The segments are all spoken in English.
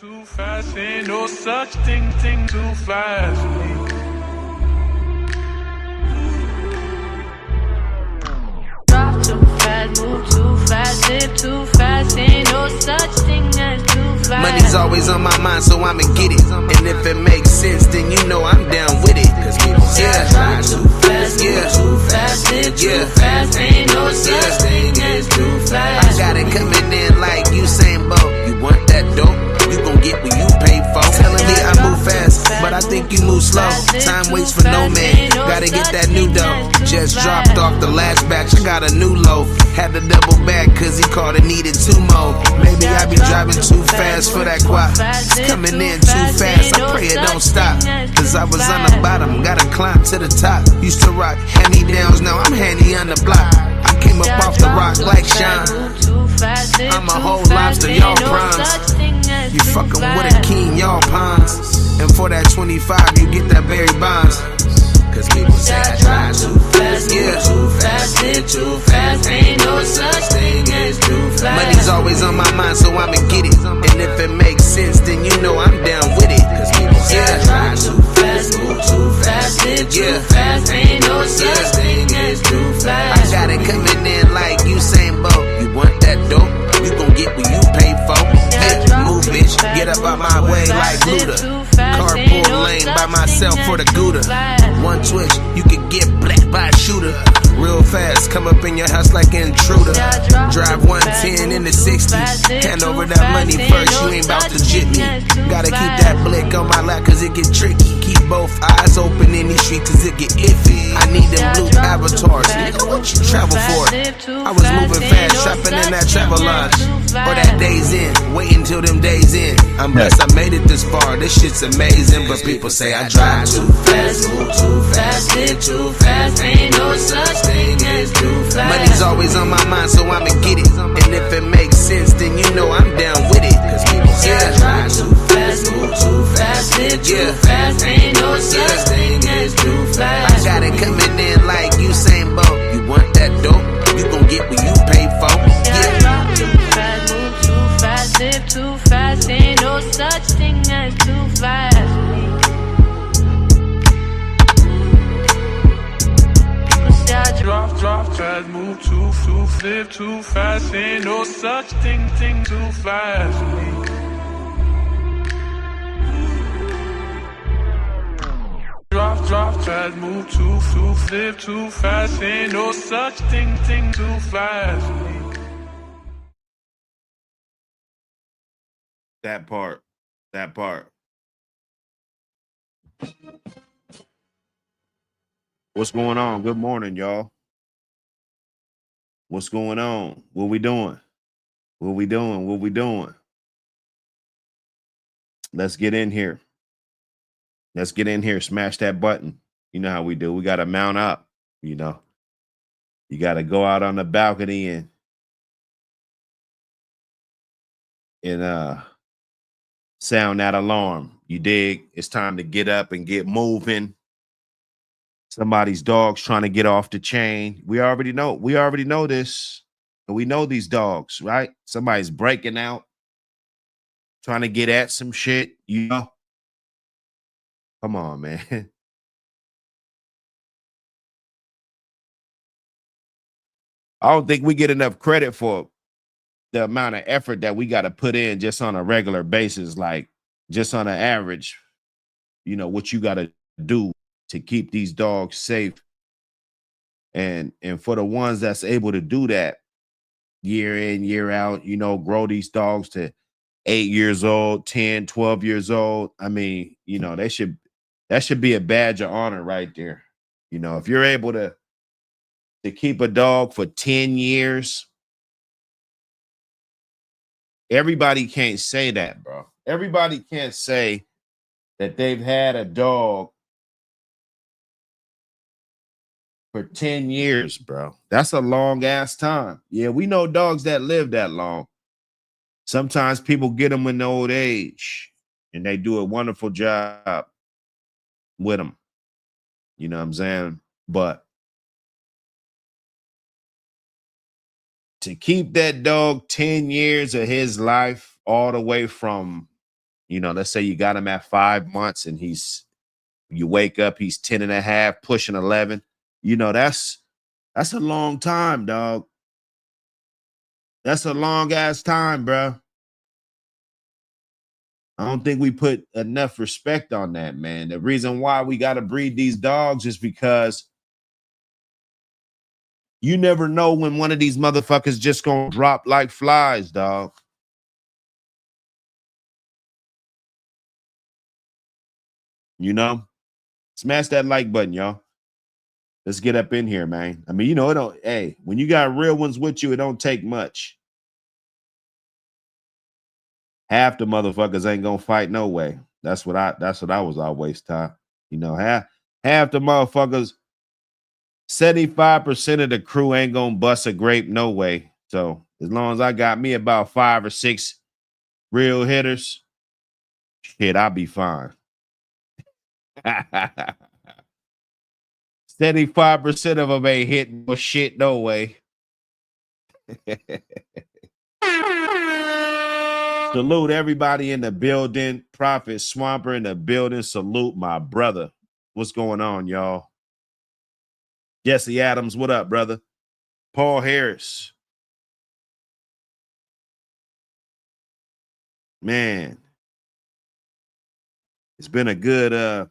Too fast, ain't no such thing too fast. Drop too fast, move too fast, live too fast, ain't no such thing as too fast. Money's always on my mind, so I'ma get it. And if it makes sense, then you know I'm down with it. Cause people say I drive too fast, move too fast, live too fast, ain't no such thing as too fast. I got it coming in like Usain Bolt. You want that dope? You gon' get what you pay for. Telling me I move fast, but I think you move slow. Time waits for no man. Gotta get that new dough. Just dropped off the last batch, I got a new loaf. Had to double back cause he called and needed 2 more. Maybe I be driving too fast for that guap. It's coming in too fast, I pray it don't stop. Cause I was on the bottom, gotta climb to the top. Used to rock hand-me-downs, now I'm handy on the block. I came up off the rock like Sean. I'm a whole lobster, y'all prawns. You fucking with a king, y'all ponds. And for that 25, you get that Barry Bonds. Cause people say I drive too fast, too fast, live too fast. Ain't no such thing as too fast. Money's always on my mind, so I'ma get it. And if it makes sense, then you know I'm down with it. Cause people say I drive too fast, move too fast, live too fast. Ain't no such thing as too fast. I got it coming in like Usain Bolt. You want that dope? You gon' get what you pay for. Yeah, move bitch, get up out my way like Luda. Carpool lane by myself for the Gouda. One twitch, you could get black by a shooter. Real fast, come up in your house like an intruder. Drive 110 in the 60. Hand over that money first, you ain't bout to jit me. Gotta keep that blick on my lap cause it get tricky. Keep both eyes open in these streets cause it get iffy. I need them blue avatars, nigga, what you travel for? I was moving fast, trapping in that travel lodge. Or that days in, waiting till them days in. I'm blessed I made it this far, this shit's amazing. But people say I drive too fast, move too fast, live too fast. Ain't no such thing as too fast. Money's always on my mind, so I'ma get it. And if it makes sense, then you know I'm down with it. Cause people say I drive too fast, move too fast, live too fast. Ain't no such thing as too fast. I got it coming in like Usain Bolt. You want that dope? You gon' get what you pay for. Drop too fast, move too fast, live too fast. Ain't no such thing as too fast. Drop fast, move too, live too fast. Ain't no such thing too fast. Drop fast, move too, live too fast. Ain't no such thing too fast. That part. What's going on? Good morning, y'all. What's going on? What we doing? Let's get in here. Smash that button. You know how we do. We got to mount up, you know. You got to go out on the balcony and sound that alarm. You dig? It's time to get up and get moving. Somebody's dog's trying to get off the chain. We already know this. And we know these dogs, right? Somebody's breaking out, trying to get at some shit, you know. Come on, man. I don't think we get enough credit for the amount of effort that we got to put in just on a regular basis, like just on an average, you know, what you got to do to keep these dogs safe. And for the ones that's able to do that year in, year out, you know, grow these dogs to 8 years old, 10, 12 years old. I mean, you know, that should be a badge of honor right there. You know, if you're able to keep a dog for 10 years, everybody can't say that, bro. Everybody can't say that they've had a dog for 10 years, bro. That's a long ass time. Yeah, we know dogs that live that long. Sometimes people get them in the old age and they do a wonderful job with them. You know what I'm saying? But to keep that dog 10 years of his life, all the way from You know, let's say you got him at 5 months and you wake up, he's 10 and a half, pushing 11. You know, that's a long time, dog. That's a long ass time, bro. I don't think we put enough respect on that, man. The reason why we got to breed these dogs is because you never know when one of these motherfuckers just gonna drop like flies, dog. You know? Smash that like button, y'all. Let's get up in here, man. I mean, you know, it don't, hey, when you got real ones with you, it don't take much. Half the motherfuckers ain't gonna fight no way. That's what I was always taught. You know, half the motherfuckers, 75% of the crew ain't gonna bust a grape no way. So as long as I got me about 5 or 6 real hitters, shit, I'll be fine. 75% of them ain't hitting no shit no way. Salute everybody in the building. Prophet Swamper in the building. Salute my brother. What's going on, y'all? Jesse Adams, what up, brother? Paul Harris. Man, it's been a good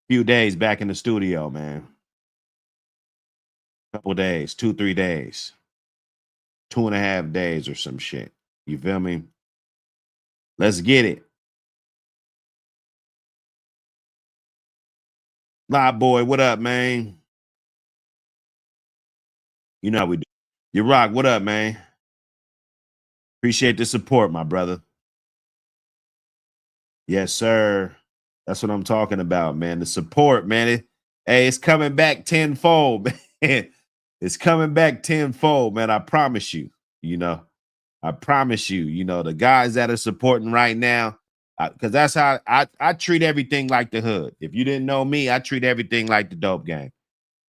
few days back in the studio, man. Couple days, 2-3 days, 2.5 days or some shit. You feel me? Let's get it. Live boy, what up, man? You know how we do. You rock, what up, man? Appreciate the support, my brother. Yes, sir. That's what I'm talking about, man. The support, man. It's coming back tenfold, man. It's coming back tenfold, man. I promise you, you know. I promise you, you know, the guys that are supporting right now, because that's how I treat everything like the hood. If you didn't know me, I treat everything like the dope gang.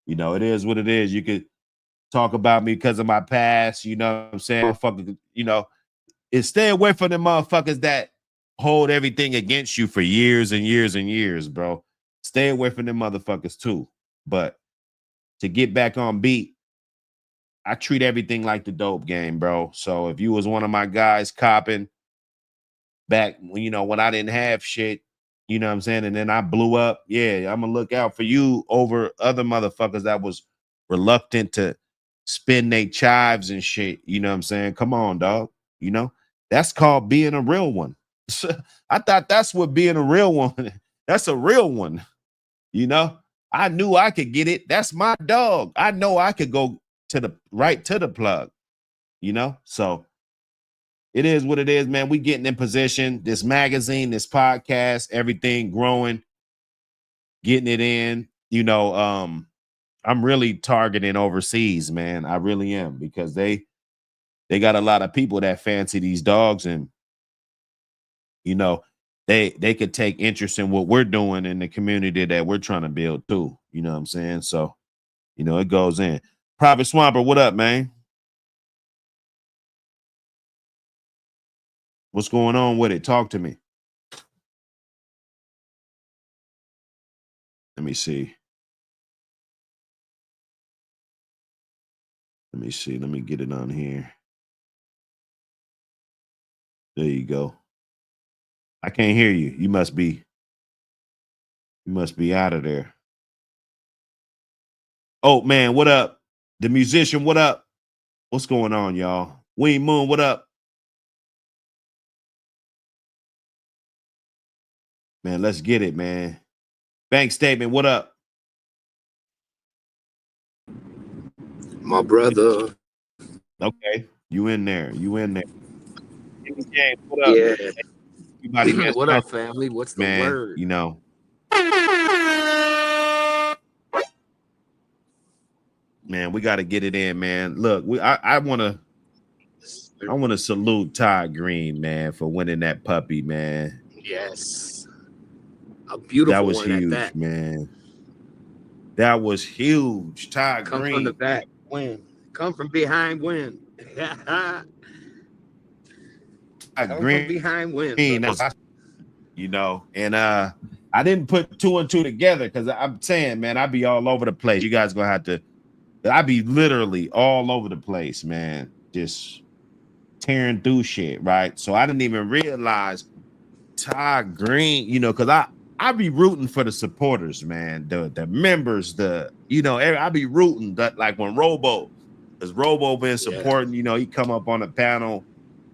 You know, it is what it is. You could talk about me because of my past, you know what I'm saying? Fucking, you know, stay away from the motherfuckers that hold everything against you for years and years and years, bro. Stay away from them motherfuckers too. But to get back on beat, I treat everything like the dope game, bro. So if you was one of my guys copping back when, you know, when I didn't have shit, you know what I'm saying? And then I blew up. Yeah, I'm gonna look out for you over other motherfuckers that was reluctant to spin their chives and shit. You know what I'm saying? Come on, dog. You know, that's called being a real one. I thought that's what being a real one. That's a real one. You know, I knew I could get it. That's my dog. I know I could go to the plug, you know? So it is what it is, man. We getting in position. This magazine, this podcast, everything growing, getting it in. You know, I'm really targeting overseas, man. I really am, because they got a lot of people that fancy these dogs, and you know, they could take interest in what we're doing in the community that we're trying to build too. You know what I'm saying? So, you know, it goes in. Private Swamper, what up, man? What's going on with it? Talk to me. Let me see. Let me see. Let me get it on here. There you go. I can't hear you. You must be out of there. Oh man, what up? The musician, what up? What's going on, y'all? Wayne Moon, what up? Man, let's get it, man. Bank statement, what up? My brother. Okay, you in there. You in there. James, what up? Yeah. Everybody What up, family? What's the man, word? you know. Man, we got to get it in, man. Look, I want to salute Todd Green, man, for winning that puppy, man. Yes. A beautiful That was one huge, at that. man. That was huge. Todd Come Green. from the back, win. Come from behind, win. Come from behind wins. You know, and I didn't put 2 and 2 together because I'm saying, man, I be all over the place. You guys gonna have to. I be literally all over the place, man. Just tearing through shit, right? So I didn't even realize Todd Green, you know, because I be rooting for the supporters, man, the members, I be rooting that, like when because Robo been supporting, you know, he come up on the panel,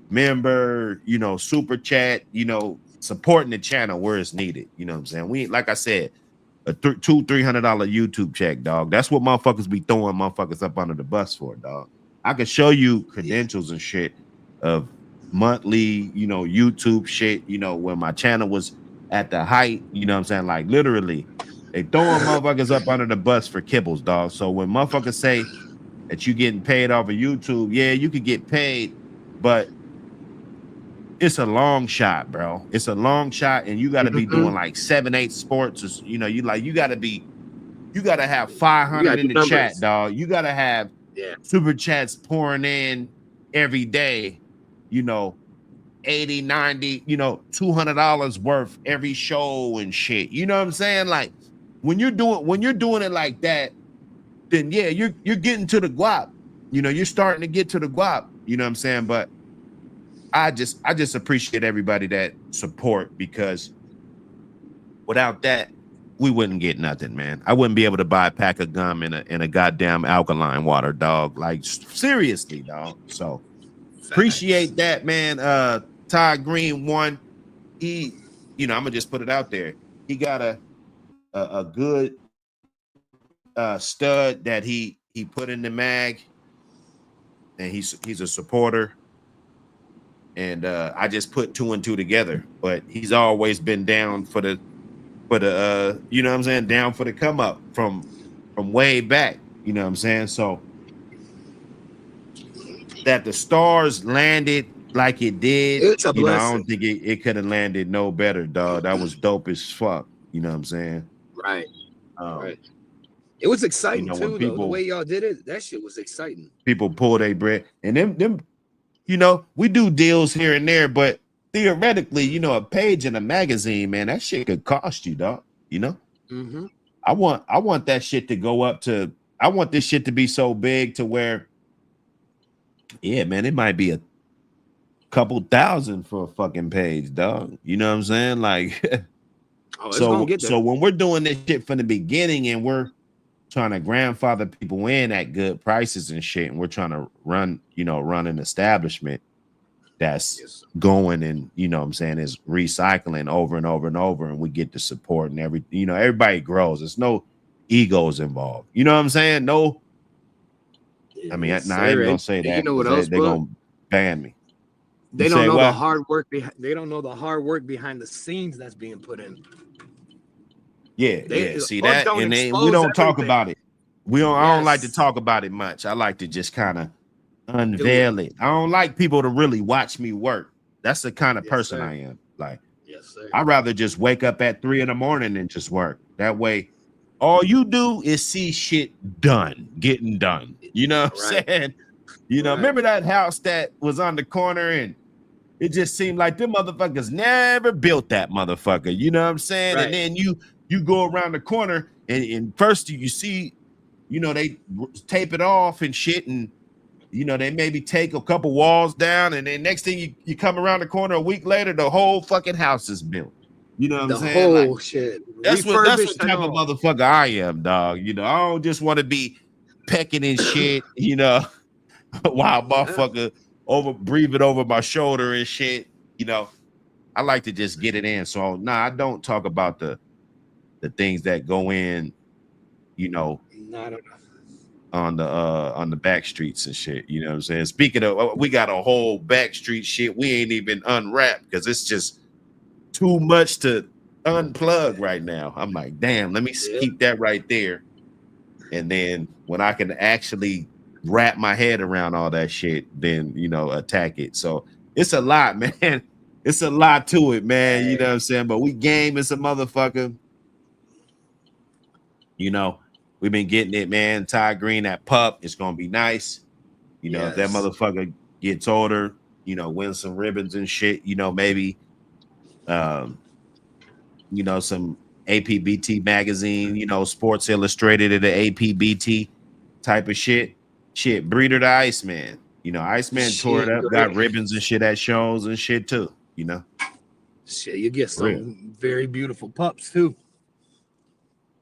member, you know, super chat, you know, supporting the channel where it's needed. You know what I'm saying? We, like I said, a $200-300 YouTube check, dog. That's what motherfuckers be throwing motherfuckers up under the bus for, dog. I could show you credentials and shit of monthly, you know, YouTube shit, you know, when my channel was at the height, you know what I'm saying? Like literally, they throwing motherfuckers up under the bus for kibbles, dog. So when motherfuckers say that you getting paid off of YouTube, yeah, you could get paid, but it's a long shot, bro. It's a long shot, and you got to be doing like 7-8 sports. Or, you know, you got to have 500 in the numbers. Chat, dog. You got to have super chats pouring in every day. You know, 80, 90, you know, $200 worth every show and shit. You know what I'm saying? Like when you're doing it like that, then yeah, you're getting to the guap. You know, you're starting to get to the guap. You know what I'm saying? But I just appreciate everybody that support, because without that, we wouldn't get nothing, man. I wouldn't be able to buy a pack of gum in a goddamn alkaline water, dog. Like seriously, dog. So appreciate that, man. Todd Green won. He, you know, I'm gonna just put it out there. He got a good stud that he put in the mag, and he's a supporter. And I just put 2 and 2 together, but he's always been down for the you know what I'm saying, down for the come up from way back, you know what I'm saying? So that the stars landed like it did, it's a blessing. Know, I don't think it could have landed no better, dog. That was dope as fuck, you know what I'm saying? Right. Right. It was exciting, you know, too, though. The way y'all did it, that shit was exciting. People pull their bread, and them, you know, we do deals here and there, but theoretically, you know, a page in a magazine, man, that shit could cost you, dog. You know, I want that shit to go up to. I want this shit to be so big to where, yeah, man, it might be a couple thousand for a fucking page, dog. You know what I'm saying? Like, so when we're doing this shit from the beginning and we're trying to grandfather people in at good prices and shit, and we're trying to run an establishment that's going, and you know what I'm saying, is recycling over and over and over, and we get the support and everybody grows. There's no egos involved. You know what I'm saying? No, I mean, I ain't gonna say that. You know what else? They're gonna ban me. They don't know the hard work behind. They don't know the hard work behind the scenes that's being put in. Yeah. See that, and we don't talk about it. I don't like to talk about it much. I like to just kind of unveil it. I don't like people to really watch me work. That's the kind of person I am. Like, I'd rather just wake up at 3 in the morning and just work. That way, all you do is see shit getting done. You know what I'm saying? You know, remember that house that was on the corner, and it just seemed like them motherfuckers never built that motherfucker. You know what I'm saying? And then you go around the corner, and first you see, you know, they tape it off and shit, and you know, they maybe take a couple walls down, and then next thing you come around the corner a week later, the whole fucking house is built. You know what I'm saying? The whole shit. That's what type of motherfucker I am, dog. You know, I don't just want to be pecking and shit, you know, while motherfucker breathing over my shoulder and shit. You know, I like to just get it in. So I don't talk about the things that go in, you know, on the back streets and shit. You know what I'm saying? Speaking of, we got a whole back street shit we ain't even unwrapped because it's just too much to unplug right now. I'm like, damn, let me keep that right there. And then when I can actually wrap my head around all that shit, then, you know, attack it. So it's a lot, man. It's a lot to it, man. You know what I'm saying? But we game as a motherfucker. You know, we've been getting it, man. Todd Green, that pup, it's gonna be nice. You know, if that motherfucker gets older, you know, win some ribbons and shit, you know, maybe you know, some APBT magazine, you know, Sports Illustrated or the APBT type of shit. Shit, Breeder the Iceman. You know, Iceman tore it Shit, up, got great. ribbons and shit at shows and shit too, you know. Shit, you get For real. some very beautiful pups too.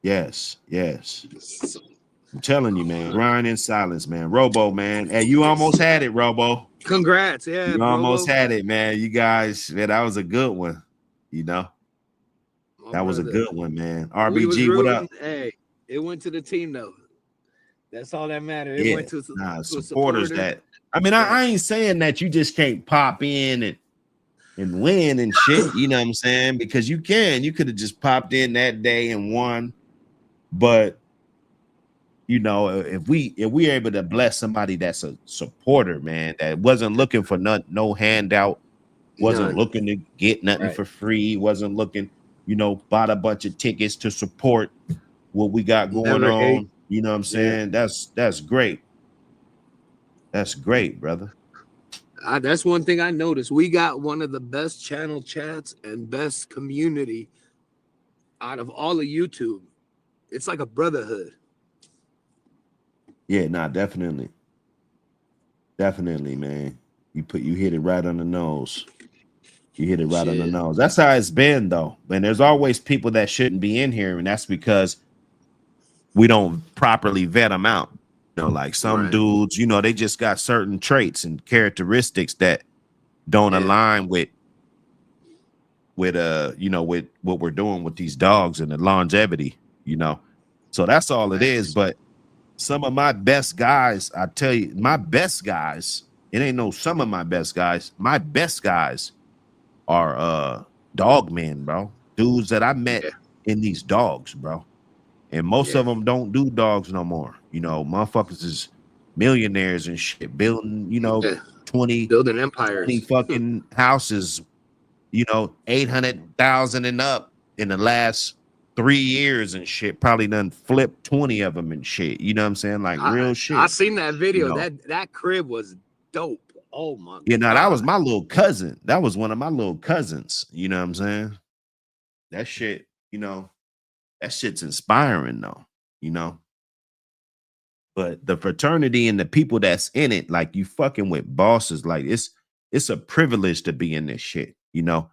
Yes, yes. I'm telling you, man. Grind in silence, man. Robo, man. Hey, you almost had it, Robo. Congrats, yeah, You bro. almost had it, man. You guys, man, that was a good one. You know, My that was a brother. good one, man. We was RBG, what up? rooting. Hey, it went to the team though. That's all that mattered. It Yeah, went to nah, a supporters supporter. that I mean, I ain't saying that you just can't pop in and win and shit, you know what I'm saying? Because you could have just popped in that day and won. But you know, if we're able to bless somebody that's a supporter, man, that wasn't looking for no handout, wasn't None. looking to get nothing Right. for free, wasn't looking, you know, bought a bunch of tickets to support what we got going Never ate. on. You know what I'm saying? That's great. That's great, brother. That's one thing I noticed. We got one of the best channel chats and best community out of all of YouTube. It's like a brotherhood. Yeah, nah, definitely. Definitely, man. You hit it right on the nose. You hit it right on the Shit. nose. That's how it's been, though. And there's always people that shouldn't be in here, and that's because we don't properly vet them out. You know, like some Right. dudes, you know, they just got certain traits and characteristics that don't align with you know, with what we're doing with these dogs and the longevity, you know. So that's all it is. But some of my best guys, I tell you, my best guys, it ain't no some of my best guys. My best guys are dog men, bro. Dudes that I met in these dogs, bro. And most of them don't do dogs no more. You know, motherfuckers is millionaires and shit, building, you know, 20 building empires, fucking houses, you know, 800,000 and up in the last 3 years and shit. Probably done flipped 20 of them and shit. You know what I'm saying? Like real shit. I seen that video. You know? That crib was dope. Oh my You know, God. that was my little cousin. That was one of my little cousins. You know what I'm saying? That shit, you know, that shit's inspiring though, you know. But the fraternity and the people that's in it, like you fucking with bosses, like it's a privilege to be in this shit, you know.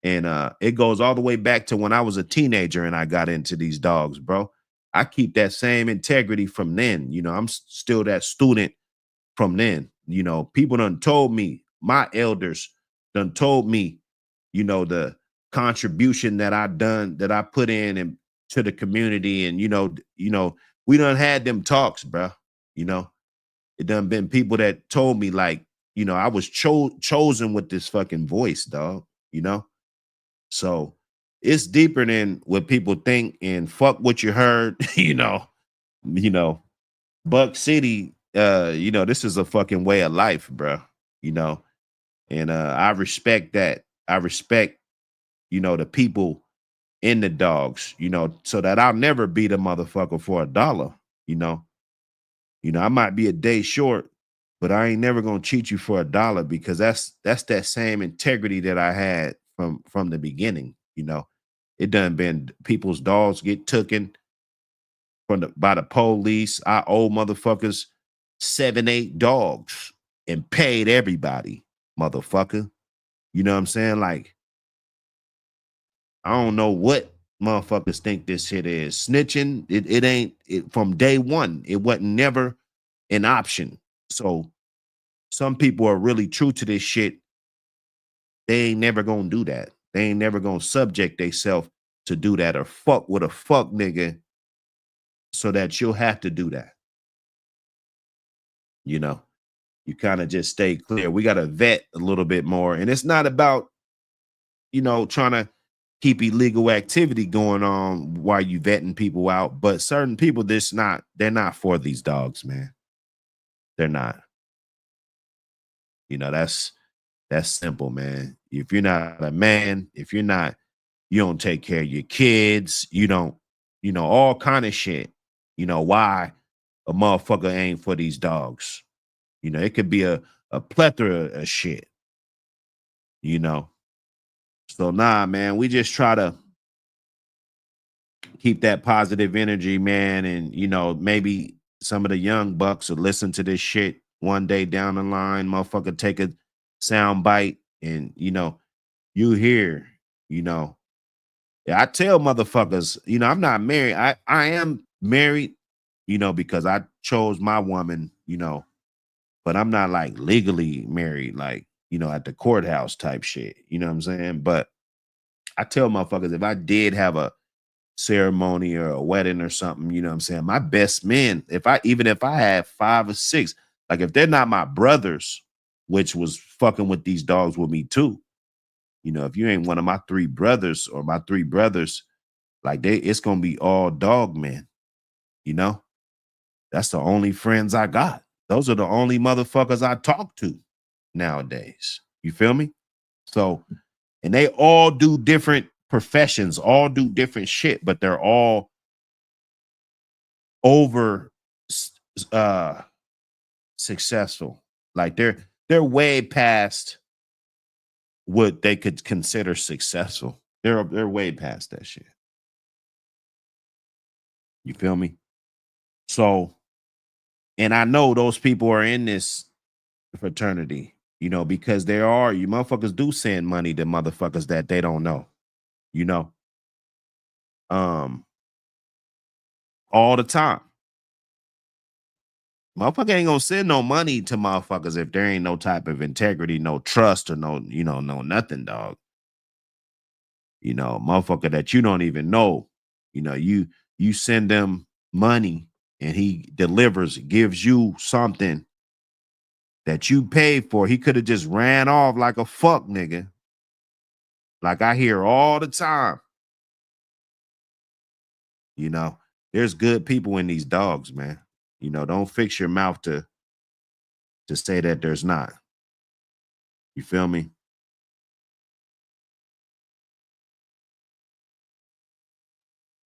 And it goes all the way back to when I was a teenager and I got into these dogs, bro. I keep that same integrity from then. You know, I'm still that student from then. You know, people done told me, my elders done told me, you know, the contribution that I done, that I put in and to the community. And, you know, we done had them talks, bro. You know, it done been people that told me like, you know, I was chosen with this fucking voice, dog, you know? So it's deeper than what people think, and fuck what you heard, you know, Buck City, you know, this is a fucking way of life, bro, you know, and I respect that. I respect, you know, the people in the dogs, you know, so that I'll never beat a motherfucker for $1, you know. You know, I might be a day short, but I ain't never gonna cheat you for $1 because that's that same integrity that I had from the beginning, you know. It done been people's dogs get taken by the police. I owe motherfuckers 7, 8 dogs and paid everybody, motherfucker. You know what I'm saying? Like, I don't know what motherfuckers think this shit is. Snitching, it ain't it from day one. It wasn't never an option. So some people are really true to this shit. They ain't never gonna do that. They ain't never gonna subject themselves to do that or fuck with a fuck nigga so that you'll have to do that. You know, you kind of just stay clear. We got to vet a little bit more. And it's not about, you know, trying to keep illegal activity going on while you vetting people out. But certain people, they're not for these dogs, man. They're not. You know, that's simple, man. If you're not a man, if you're not, you don't take care of your kids, you don't, you know, all kind of shit. You know, why a motherfucker ain't for these dogs. You know, it could be a plethora of shit. you know. So nah, man, we just try to keep that positive energy, man. And you know, maybe some of the young bucks will listen to this shit one day down the line, motherfucker, take a sound bite, and you know, you hear, you know. Yeah, I tell motherfuckers, you know, I'm not married. I am married, you know, because I chose my woman, you know, but I'm not like legally married, like, you know, at the courthouse type shit. You know what I'm saying? But I tell motherfuckers, if I did have a ceremony or a wedding or something, you know what I'm saying? My best men, even if I had 5 or 6, like if they're not my brothers, which was fucking with these dogs with me too. You know, if you ain't one of my 3 brothers or my 3 brothers, like it's gonna be all dog men, you know? That's the only friends I got. Those are the only motherfuckers I talk to nowadays. You feel me? So, and they all do different professions, all do different shit, but they're all over successful. Like they're way past what they could consider successful. They're way past that shit. You feel me? So, and I know those people are in this fraternity, you know, because you motherfuckers do send money to motherfuckers that they don't know, you know, all the time. Motherfucker ain't gonna send no money to motherfuckers if there ain't no type of integrity, no trust, or no, you know, no nothing, dog. You know, motherfucker that you don't even know, you know, you send them money and he delivers, gives you something that you paid for. He could have just ran off like a fuck nigga. Like I hear all the time. You know, there's good people in these dogs, man. You know, don't fix your mouth to say that there's not. You feel me?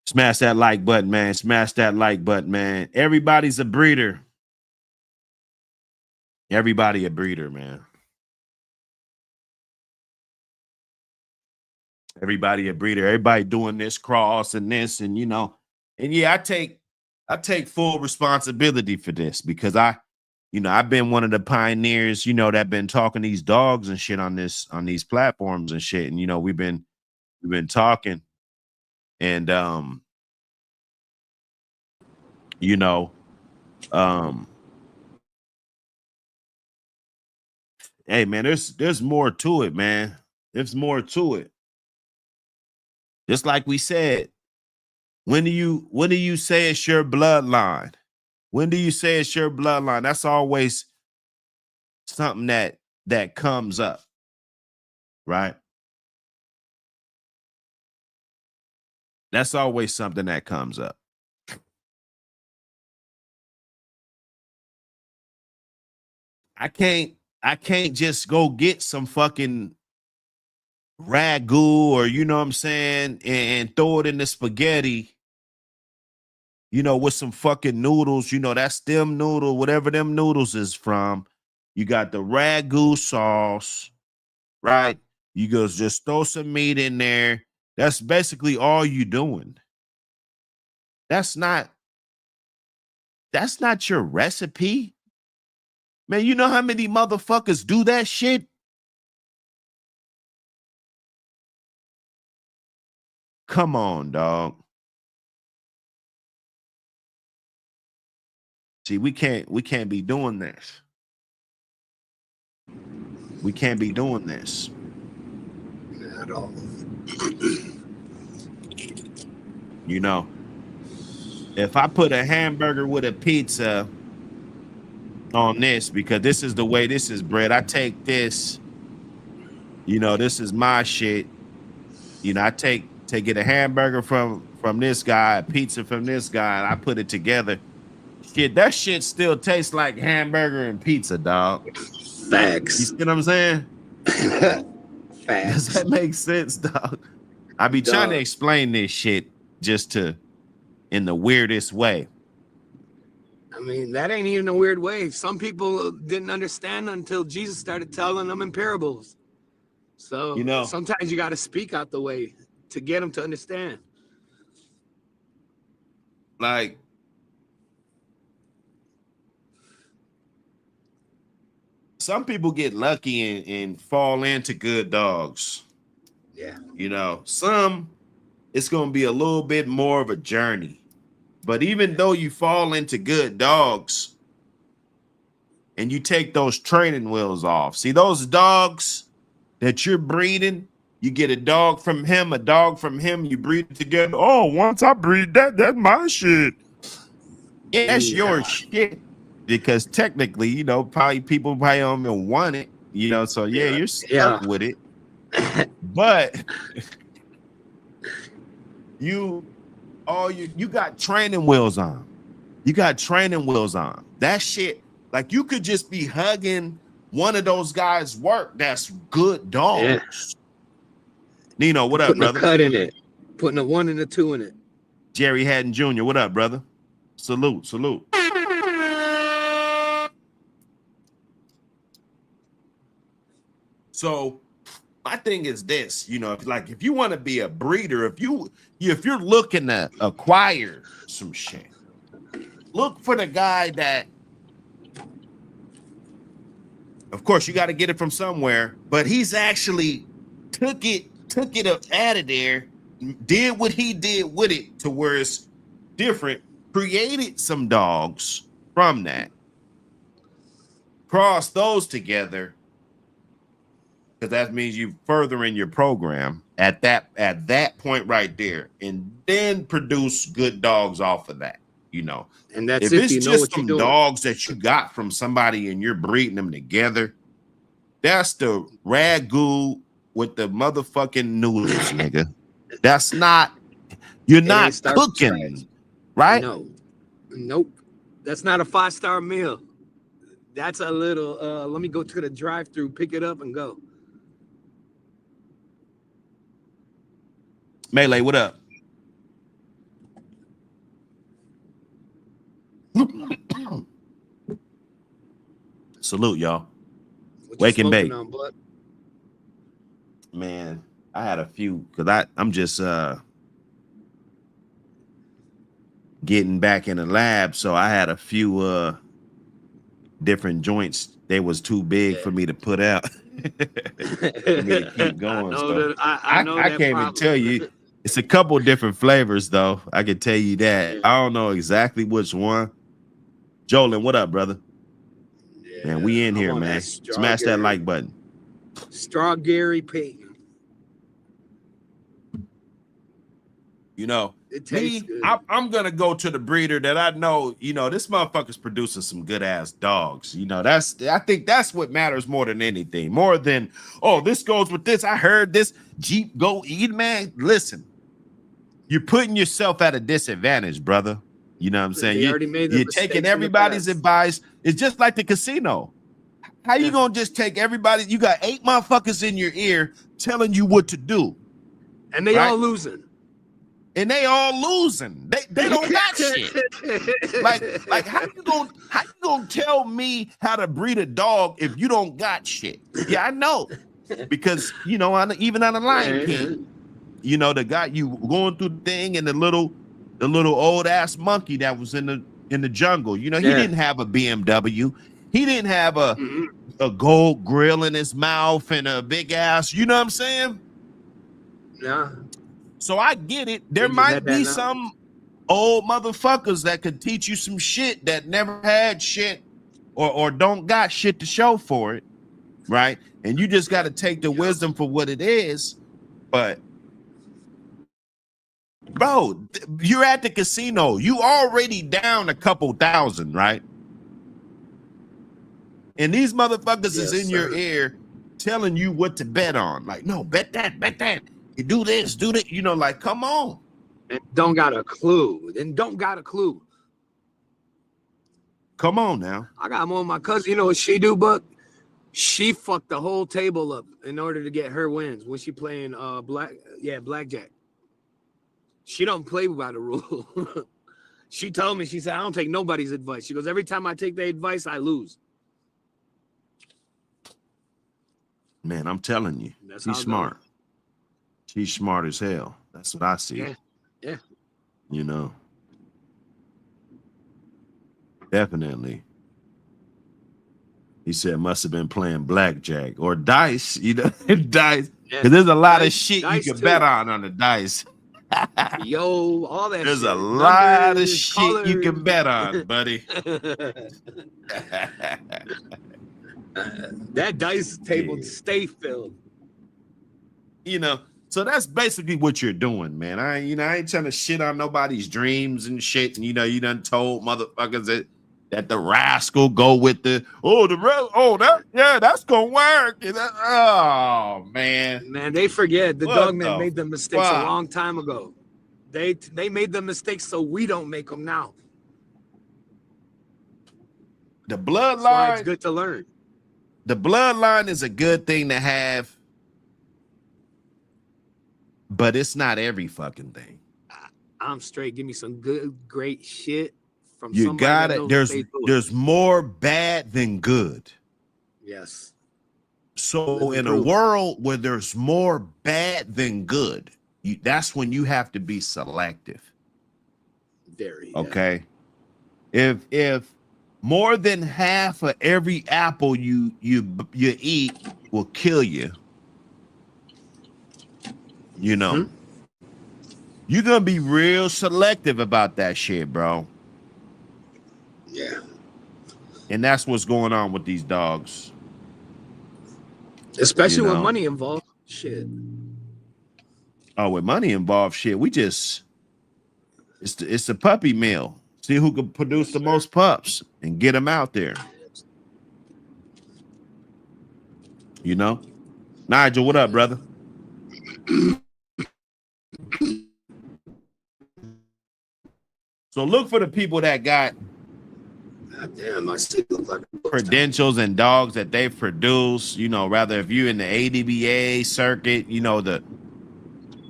Smash that like button, man. Smash that like button, man. Everybody's a breeder. Everybody a breeder, man. Everybody a breeder. Everybody doing this cross and this, and you know, and yeah, I take full responsibility for this because you know, I've been one of the pioneers, you know, that been talking these dogs and shit on these platforms and shit. And you know, we've been talking, and you know, hey man, there's more to it, man. There's more to it. Just like we said, when do you say it's your bloodline? When do you say it's your bloodline? That's always something that comes up, right? That's always something that comes up. I can't just go get some fucking ragu or you know what I'm saying and throw it in the spaghetti, you know, with some fucking noodles, you know, that's them noodle, whatever them noodles is from. You got the ragu sauce, right? You go just throw some meat in there. That's basically all you doing. That's not your recipe. Man, you know how many motherfuckers do that shit? Come on, dog. See, we can't be doing this. We can't be doing this. At all. You know, if I put a hamburger with a pizza on this, because this is the way this is bred, I take this, you know, this is my shit. You know, I get a hamburger from this guy, a pizza from this guy, and I put it together. Shit, that shit still tastes like hamburger and pizza, dog. Facts. You see what I'm saying? Facts. Does that make sense, dog? I be trying to explain this shit just in the weirdest way. I mean, that ain't even a weird way. Some people didn't understand until Jesus started telling them in parables. So You know, sometimes you got to speak out the way to get them to understand. like some people get lucky and fall into good dogs. Yeah. You know, some it's going to be a little bit more of a journey. But even though you fall into good dogs and you take those training wheels off, see those dogs that you're breeding, you get a dog from him, you breed it together. Oh, once I breed that's my shit. Yeah, that's your shit. Because technically, you know, probably people probably don't even want it, you know. So yeah, you're stuck with it. But you got training wheels on. You got training wheels on. That shit, like you could just be hugging one of those guys' work. That's good dogs. Yeah. Nino, what up, brother? Putting a cut in it, putting a 1 and a 2 in it. Jerry Haddon Jr., what up, brother? Salute. So my thing is this, you know, like if you want to be a breeder, if you're looking to acquire some shit, look for the guy that, of course, you got to get it from somewhere, but he's actually took it out of there, did what he did with it to where it's different, created some dogs from that, cross those together, because that means you furthering your program at that point right there, and then produce good dogs off of that, you know. And that's if it's just some dogs that you got from somebody and you're breeding them together, that's the ragu with the motherfucking noodles, nigga. That's not, you're not cooking, right? No, nope. That's not a 5-star meal. That's a little, let me go to the drive-thru, pick it up and go. Melee, what up? Salute, y'all. Wake and bake. Man, I had a few because I'm just getting back in the lab, so I had a few different joints. They was too big for me to put out. For me to keep going. I can't even tell you. It's a couple different flavors, though. I can tell you that. I don't know exactly which one. Jolin, what up, brother? Yeah, man, we in here, man. Smash that like button. Strawberry Peyton. You know, I'm gonna go to the breeder that I know. You know, this motherfucker's producing some good ass dogs. You know, I think that's what matters more than anything. More than, oh, this goes with this. I heard this Jeep go eat, man. Listen, you're putting yourself at a disadvantage, brother. You know what I'm saying? You're taking everybody's advice. It's just like the casino. How you gonna just take everybody? You got 8 motherfuckers in your ear telling you what to do, and they all losing. And they all losing. They don't got shit. Like how you gonna tell me how to breed a dog if you don't got shit? Yeah, I know, because you know, even on the Lion King, you know, the guy you going through the thing, and the little old ass monkey that was in the jungle. You know, he didn't have a BMW. He didn't have a gold grill in his mouth and a big ass. You know what I'm saying? Yeah. So I get it. There might be some old motherfuckers that could teach you some shit that never had shit or don't got shit to show for it, right? And you just got to take the wisdom for what it is. But, bro, you're at the casino. You already down a couple thousand, right? And these motherfuckers is in your ear telling you what to bet on. Like, no, bet that. You do this, do that. You know, like, come on. And don't got a clue. Come on now. I got more of my cousin. You know what she do, Buck? She fucked the whole table up in order to get her wins when she playing blackjack. She don't play by the rule. She told me, she said, I don't take nobody's advice. She goes, every time I take their advice, I lose. Man, I'm telling you, That's how she's it smart. goes. She's smart as hell. That's what I see. Yeah, yeah. You know, definitely. He said must have been playing blackjack or dice, you know, dice. Yeah. Because there's a lot of Dice, shit you dice can too. bet on the dice. Yo, all that There's shit. a lot of Numbers, shit you can colors. bet on, buddy. That dice table Yeah. stay filled. You know, so that's basically what you're doing, man. I ain't trying to shit on nobody's dreams and shit. And you done told motherfuckers that the rascal go with that's gonna work. Oh man. Man, they forget the What dogman the made the mistakes a fuck? long time ago. They made the mistakes so we don't make them now. The That's why it's bloodline, good to learn. the bloodline is a good thing to have, but it's not every fucking thing. I'm straight. Give me some good, great shit from You somebody got that it. knows what they There's doing. more bad than good. Yes. So Living in a proof. world where there's more bad than good, that's when you have to be selective. Very. Okay. If more than half of every apple you eat will kill you, you know, you're gonna be real selective about that shit, bro. Yeah. And that's what's going on with these dogs. Especially You with know. money involved. Shit. Oh, with money involved, shit, it's the puppy mill. See who can produce the most pups and get them out there. You know, Nigel, what up, brother? So look for the people that got Damn, my shit look like credentials and dogs that they've produced. You know, rather if you're in the ADBA circuit, you know, the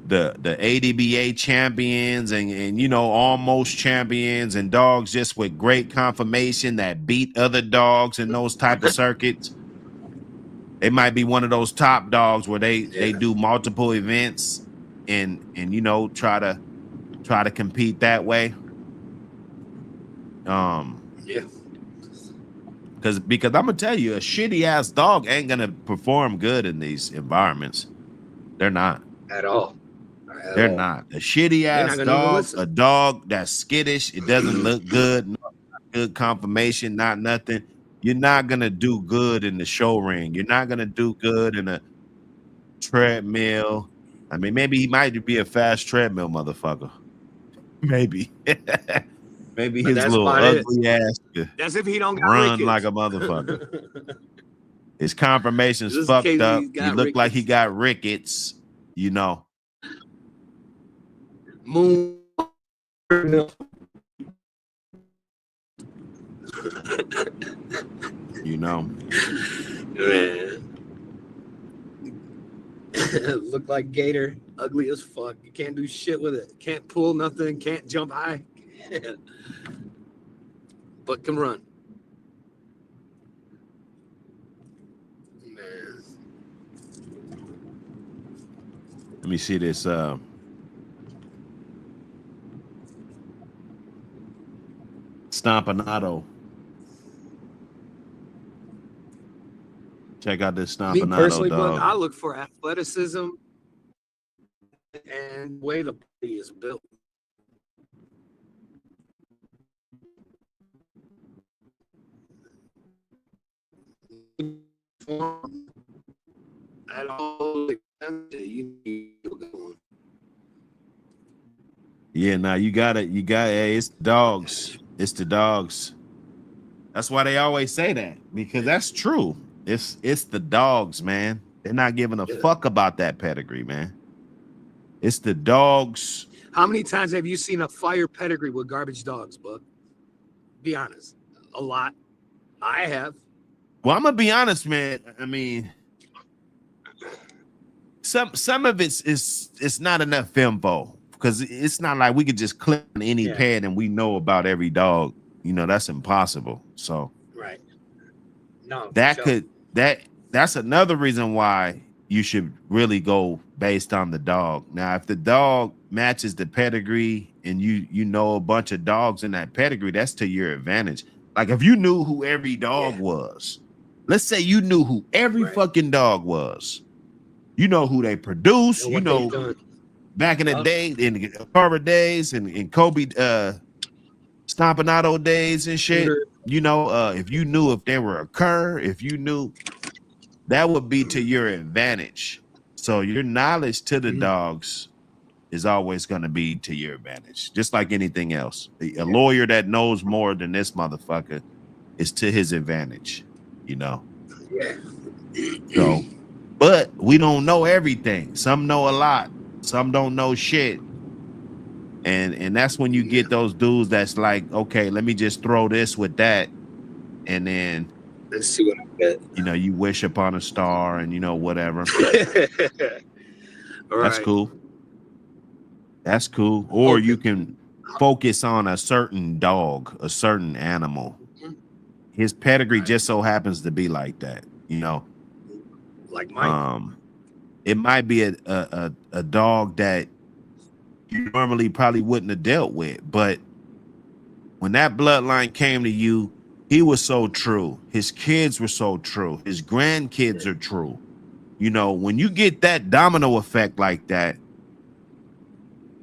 ADBA champions and almost champions and dogs just with great conformation that beat other dogs in those type of circuits. They might be one of those top dogs where they do multiple events and try to compete that way. Because I'm gonna tell you, a shitty ass dog ain't gonna perform good in these environments. They're not at all. They're not. A shitty ass dog, a dog that's skittish, it doesn't look good, no good conformation, not nothing. You're not gonna do good in the show ring. You're not gonna do good in a treadmill. I mean, maybe he might be a fast treadmill motherfucker. Maybe. Maybe his little ugly ass that's if he don't run like a motherfucker. His conformation's fucked up. He looked like he got rickets, you know. Moon. You know. Man. Look like gator, ugly as fuck. You can't do shit with it. Can't pull nothing, can't jump high. But can run. Man. Let me see this. Stompanato. Check out this Stompanato. Me personally, dog. but I look for athleticism and the way the body is built. At all, yeah, now you got it. Hey, it's dogs. It's the dogs. That's why they always say that, because that's true. It's the dogs, man. They're not giving a fuck about that pedigree, man. It's the dogs. How many times have you seen a fire pedigree with garbage dogs, Buck? Be honest. A lot. I have. Well, I'm gonna be honest, man. I mean, some of it's not enough info, because it's not like we could just click on any pad and we know about every dog. You know, that's impossible. So right. No, that that's another reason why you should really go based on the dog. Now, if the dog matches the pedigree and you know a bunch of dogs in that pedigree, that's to your advantage. Like if you knew who every dog was, let's say you knew who every fucking dog was, you know who they produce, you know, back in the day, in the Carver days and Kobe Stompanato days and shit, you know, if you knew if they were a cur, if you knew, that would be to your advantage. So your knowledge to the dogs is always going to be to your advantage, just like anything else. A lawyer that knows more than this motherfucker is to his advantage, you know. Yeah. So, but we don't know everything. Some know a lot, some don't know shit. And that's when you get those dudes that's like, okay, let me just throw this with that, and then let's see what I get. You know, you wish upon a star, and you know whatever. That's cool. That's cool. Or you can focus on a certain dog, a certain animal. His pedigree just so happens to be like that, you know. Like mine. It might be a dog that you normally probably wouldn't have dealt with, but when that bloodline came to you, he was so true. His kids were so true. His grandkids are true. You know, when you get that domino effect like that,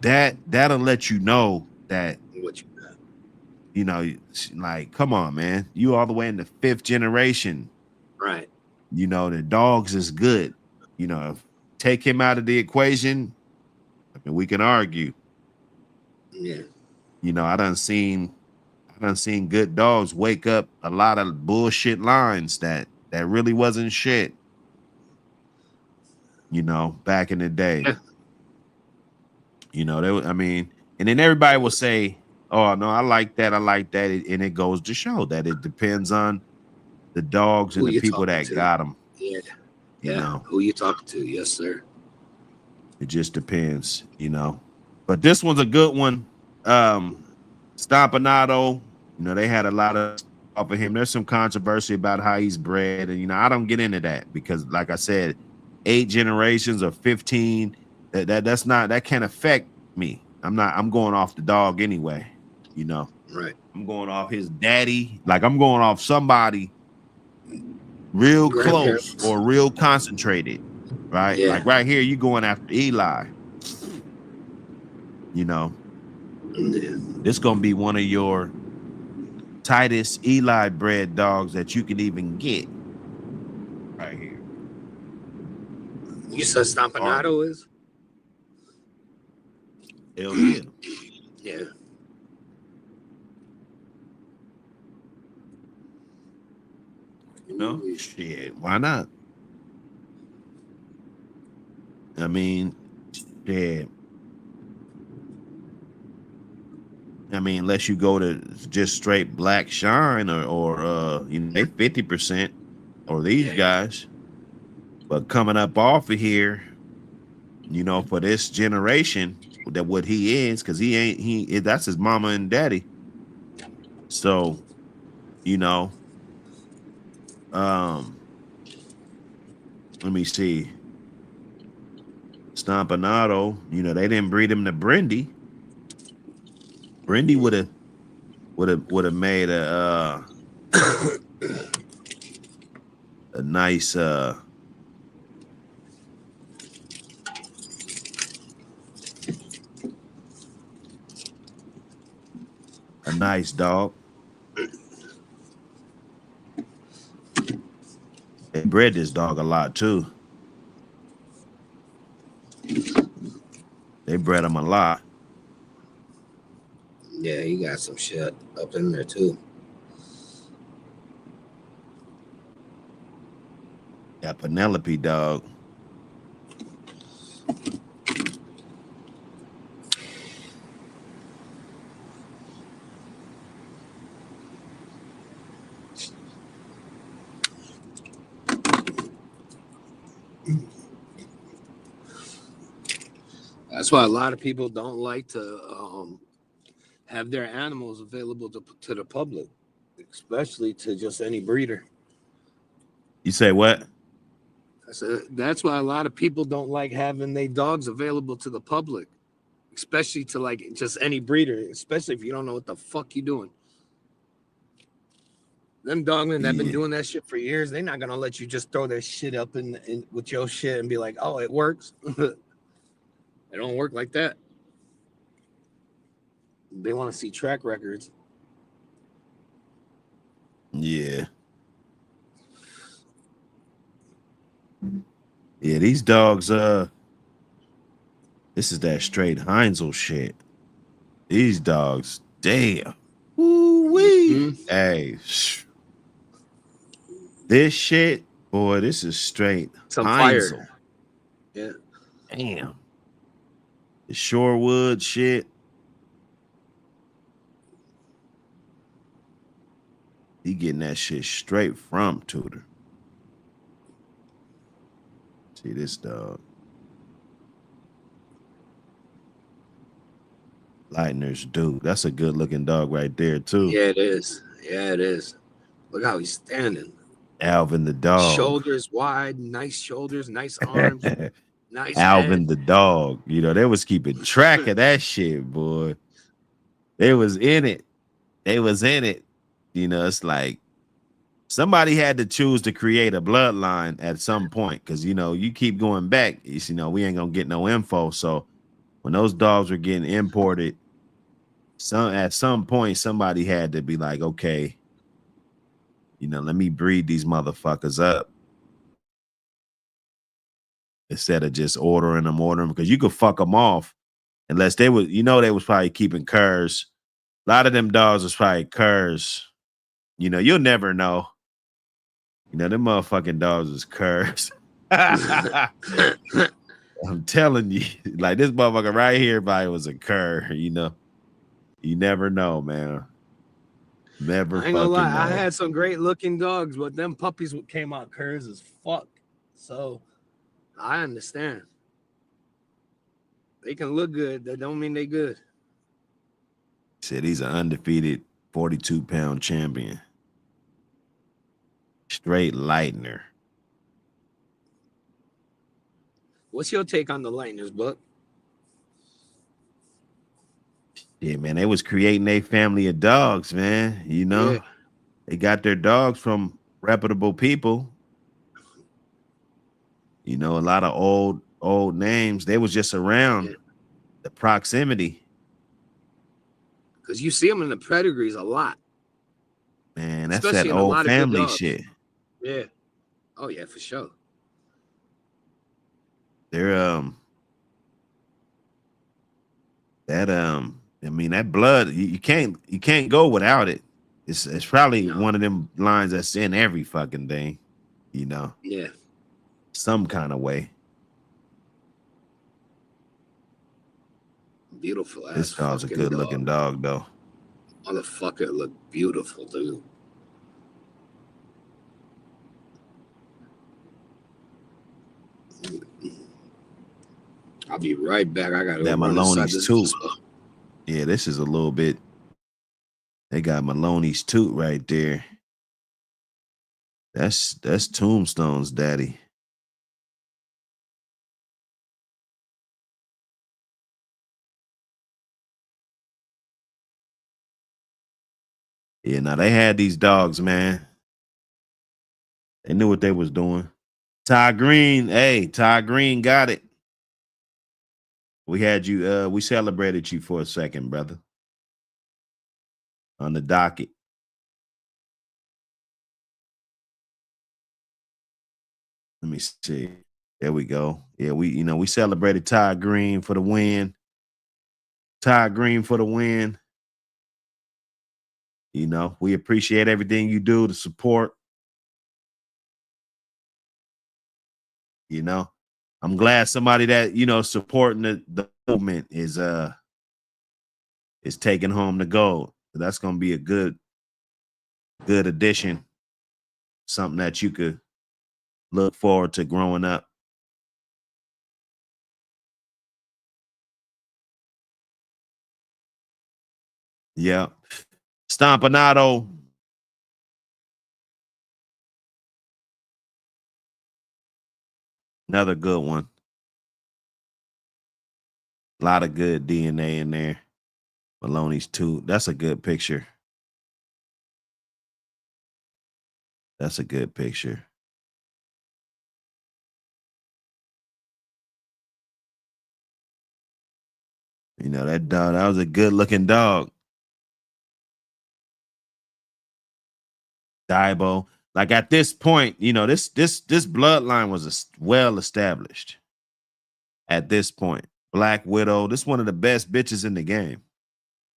that'll let you know that what you got. You know, like, come on, man. You all the way in the 5th generation. Right. You know, the dogs is good. You know, take him out of the equation, I mean, we can argue. Yeah. You know, I done seen good dogs wake up a lot of bullshit lines that really wasn't shit. You know, back in the day. Yeah. You know, I mean, and then everybody will say, oh no, I like that, and it goes to show that it depends on the dogs and the people that got them. Yeah. You know, who you talking to? Yes, sir. It just depends, you know. But this one's a good one. Stompanato, you know, they had a lot of off of him. There's some controversy about how he's bred, and you know, I don't get into that because, like I said, 8 generations or 15, that can't affect me. I'm going off the dog anyway, you know. Right. I'm going off his daddy, like I'm going off somebody real close or real concentrated, right? Yeah. Like right here, you going after Eli. You know, this gonna be one of your tightest Eli bred dogs that you can even get. Right here. You said Stompanato is? Hell yeah. Yeah. You know, shit, why not? I mean, shit. I mean, unless you go to just straight black shine or you know, they 50% or these guys. But coming up off of here, you know, for this generation, that what he is, because that's his mama and daddy. So, you know, let me see. Stompanato, you know, they didn't breed him to Brindy. Brindy would have made a nice a nice dog. They bred this dog a lot too. They bred him a lot. Yeah, he got some shit up in there too. Got Penelope dog. That's why a lot of people don't like to have their animals available to the public, especially to just any breeder. You say what? That's why a lot of people don't like having their dogs available to the public, especially to like just any breeder, especially if you don't know what the fuck you doing. Them dogmen that been Yeah. doing that shit for years, they're not gonna let you just throw their shit up in with your shit and be like, oh, it works. It don't work like that. They want to see track records. Yeah. Yeah, these dogs, this is that straight Heinzel shit. These dogs, damn. Woo-wee. Mm-hmm. Hey, this shit, boy, this is straight Some Heinzel. fire. Yeah. Damn. The Shorewood shit. He getting that shit straight from Tudor. See this dog. Lightner's dude. That's a good looking dog right there, too. Yeah, it is. Yeah, it is. Look how he's standing. Alvin the dog. Shoulders wide, nice shoulders, nice arms, nice Alvin head. the dog. You know, they was keeping track of that shit, boy. They was in it. They was in it. You know, it's like somebody had to choose to create a bloodline at some point because, you know, you keep going back, you know, we ain't going to get no info. So when those dogs were getting imported, at some point, somebody had to be like, okay, you know, let me breed these motherfuckers up instead of just ordering them because you could fuck them off unless they was, you know, they was probably keeping curs. A lot of them dogs was probably curs. You know, you'll never know. You know, them motherfucking dogs was curs. I'm telling you, like this motherfucker right here, probably was a cur. You know, you never know, man. Never I ain't gonna lie, fucking know. I had some great looking dogs, but them puppies came out curs as fuck. So I understand. They can look good. That don't mean they good. Said he's an undefeated 42-pound champion. Straight Lightner. What's your take on the Lightners, Buck? Yeah, man, they was creating a family of dogs, man. You know, Yeah. they got their dogs from reputable people. You know, a lot of old names. They was just around the proximity. Because you see them in the pedigrees a lot. Man, that's Especially that in a old lot of good family dogs. shit. Yeah. Oh yeah, for sure. They're I mean that blood you can't go without it. It's probably one of them lines that's in every fucking thing, you know. Yeah. Some kind of way. Beautiful ass. This dog's a good looking dog though. Motherfucker look beautiful, dude. I'll be right back. I gotta That run Maloney's inside tooth. this. Yeah, this is a little bit. They got Maloney's tooth right there. That's Tombstone's daddy. Yeah, now they had these dogs, man. They knew what they was doing. Todd Green, hey, Todd Green got it. We had you, we celebrated you for a second, brother. On the docket. Let me see. There we go. Yeah, we celebrated Todd Green for the win. Todd Green for the win. You know, we appreciate everything you do to support. You know, I'm glad somebody that, you know, supporting the movement is taking home the gold. That's gonna be a good addition. Something that you could look forward to growing up. Yeah. Stompanato. Another good one. A lot of good DNA in there. Maloney's too. That's a good picture. That's a good picture. You know, that dog, that was a good looking dog. Daibo. Like at this point, you know, this bloodline was well established. At this point, Black Widow, this one of the best bitches in the game,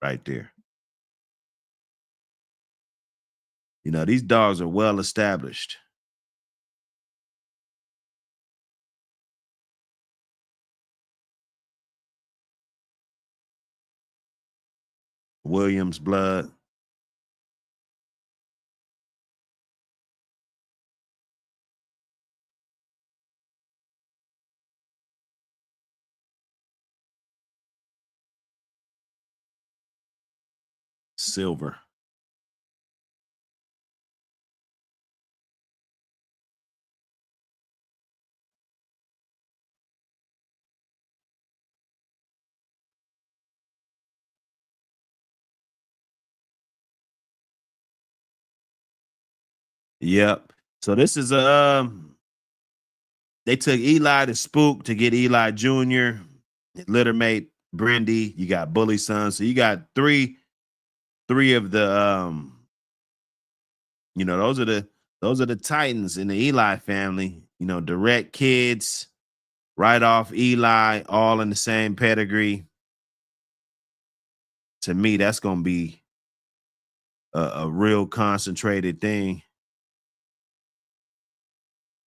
right there. You know, these dogs are well established. Williams blood. Silver. Yep. So this is a they took Eli to Spook to get Eli Jr., Littermate, Brindy. You got Bully Son. So you got three of the you know, those are the Titans in the Eli family. You know, direct kids, right off Eli, all in the same pedigree. To me, that's gonna be a real concentrated thing.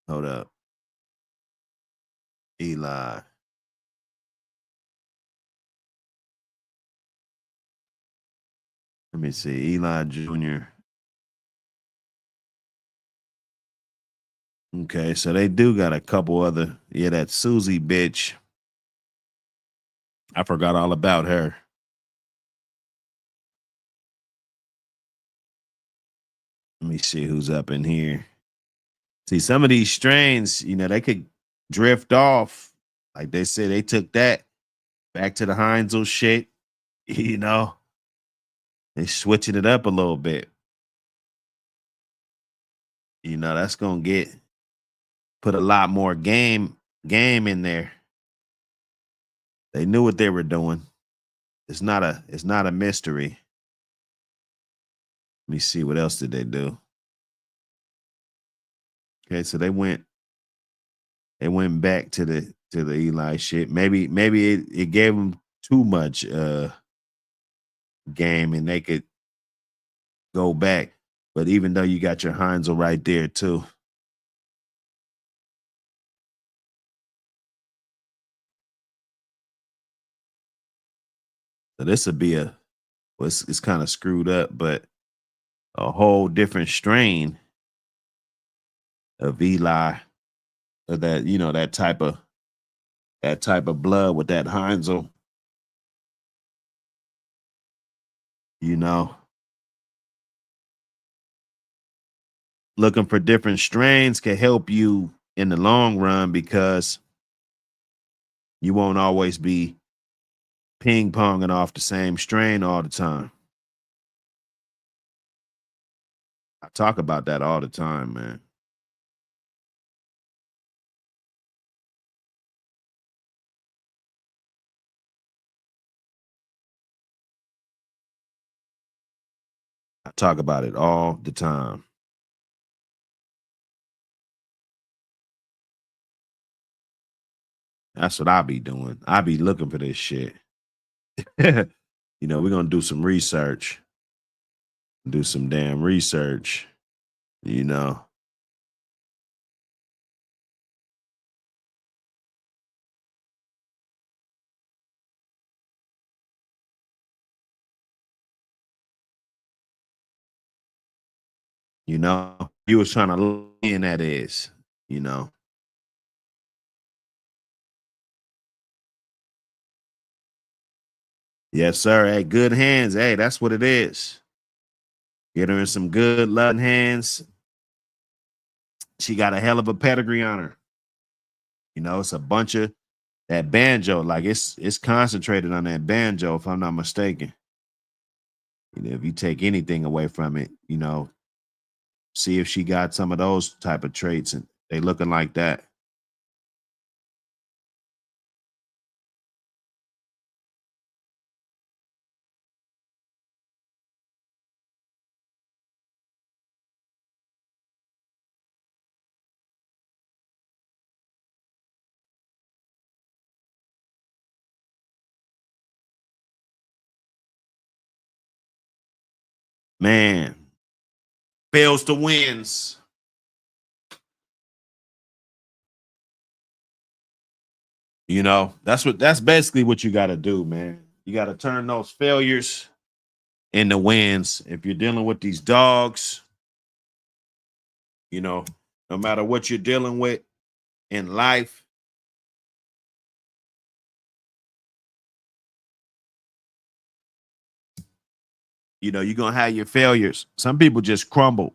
Hold up. Eli. Let me see. Eli Jr. Okay, so they do got a couple other. Yeah, that Susie bitch. I forgot all about her. Let me see who's up in here. See, some of these strains, you know, they could drift off. Like they said, they took that back to the Heinzel shit. You know, they switching it up a little bit. You know, that's gonna put a lot more game in there. They knew what they were doing. It's not a mystery. Let me see, what else did they do? Okay, so they went back to the Eli shit. Maybe it gave them too much game and they could go back. But even though you got your Heinzel right there too. So this would be it's kind of screwed up, but a whole different strain of Eli, of that, you know, that type of blood with that Heinzel. You know, looking for different strains can help you in the long run because you won't always be ping ponging off the same strain all the time. I talk about that all the time, man. I talk about it all the time. That's what I be doing. I be looking for this shit. You know, we're gonna do some research. Do some damn research. You know. You know, you was trying to look in that is, you know. Yes, sir. Hey, good hands. Hey, that's what it is. Get her in some good loving hands. She got a hell of a pedigree on her. You know, it's a bunch of that banjo. Like it's concentrated on that banjo, if I'm not mistaken. You know, if you take anything away from it, you know, see if she got some of those type of traits and they looking like that. Man, fails to wins. You know, that's basically what you got to do, man. You got to turn those failures into wins. If you're dealing with these dogs, you know, no matter what you're dealing with in life, you know, you're gonna have your failures. Some people just crumble.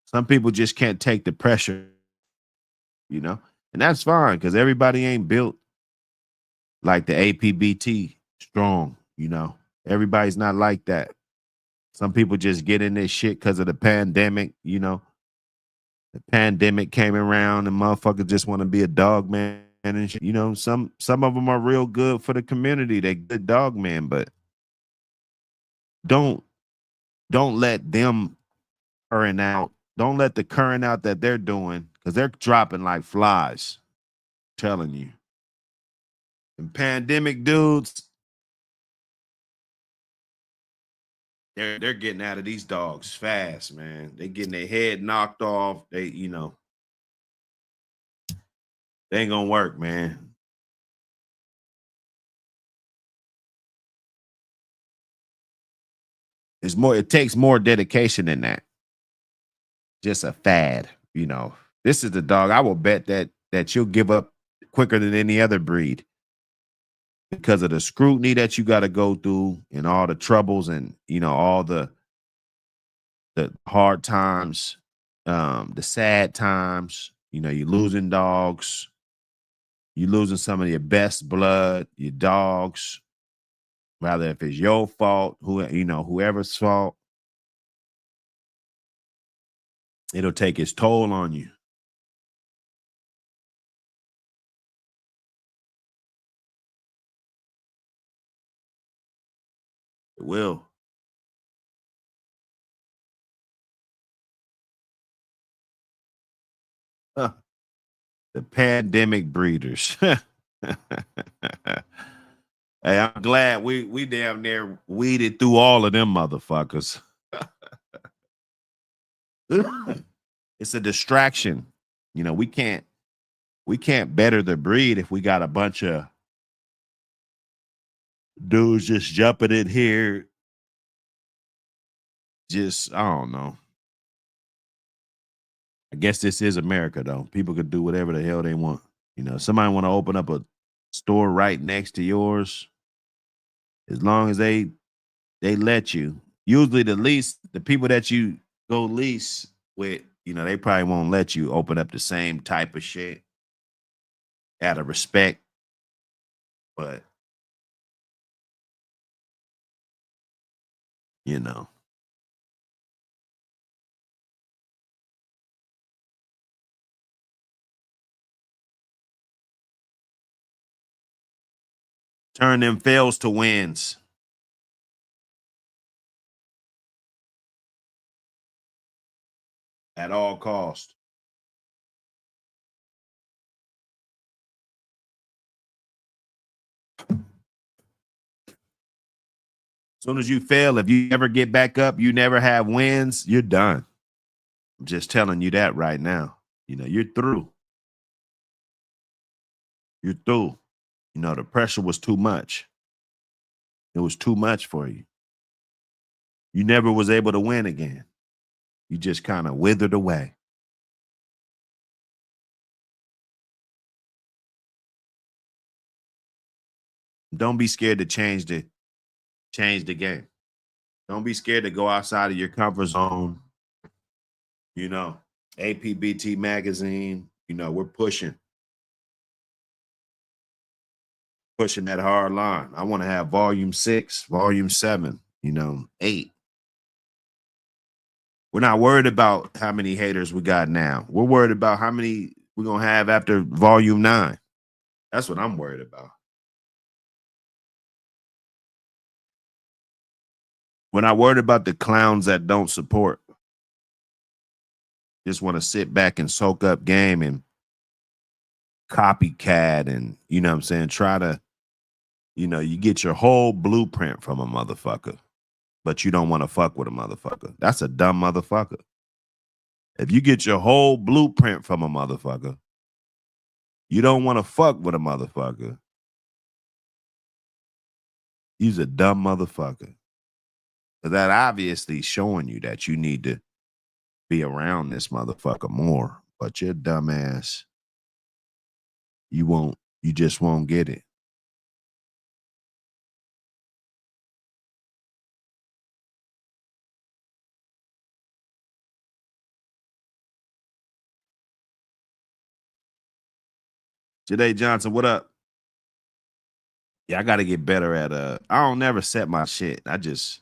Some people just can't take the pressure, you know, and that's fine because everybody ain't built like the APBT strong, you know. Everybody's not like that. Some people just get in this shit because of the pandemic, you know. The pandemic came around and motherfuckers just want to be a dog man and shit. You know, some of them are real good for the community. They good dog man, but don't don't let them current out. Don't let the current out that they're doing because they're dropping like flies. Telling you. And pandemic dudes, they're getting out of these dogs fast, man. They getting their head knocked off. They, you know, they ain't gonna work, man. It's more, it takes more dedication than that. Just a fad, you know. This is the dog. I will bet that you'll give up quicker than any other breed because of the scrutiny that you got to go through and all the troubles and you know all the hard times, the sad times. You know, you're losing dogs, you're losing some of your best blood, your dogs, rather if it's your fault, who you know, whoever's fault, it'll take its toll on you. It will. Huh. The pandemic breeders. Hey, I'm glad we damn near weeded through all of them motherfuckers. It's a distraction. You know, we can't better the breed if we got a bunch of dudes just jumping in here. Just I don't know. I guess this is America though. People could do whatever the hell they want. You know, somebody want to open up a store right next to yours, as long as they let you. Usually the people that you go lease with, you know, they probably won't let you open up the same type of shit out of respect. But you know, turn them fails to wins at all cost. As soon as you fail, if you ever get back up, you never have wins, you're done. I'm just telling you that right now. You know, you're through. You're through. You know, the pressure was too much. It was too much for you. You never was able to win again. You just kind of withered away. Don't be scared to change the game. Don't be scared to go outside of your comfort zone. You know, APBT magazine, you know, we're pushing. pushing that hard line. I want to have volume 6, volume 7, 8. We're not worried about how many haters we got now. We're worried about how many we're going to have after volume 9. That's what I'm worried about. We're not worried about the clowns that don't support. Just want to sit back and soak up game and copycat and, you know what I'm saying, try to, you get your whole blueprint from a motherfucker, but you don't want to fuck with a motherfucker. That's a dumb motherfucker. If you get your whole blueprint from a motherfucker, you don't want to fuck with a motherfucker, he's a dumb motherfucker. But that obviously showing you that you need to be around this motherfucker more. But your dumb ass, you just won't get it. Jade Johnson, what up? Yeah, I gotta get better at I don't never set my shit. I just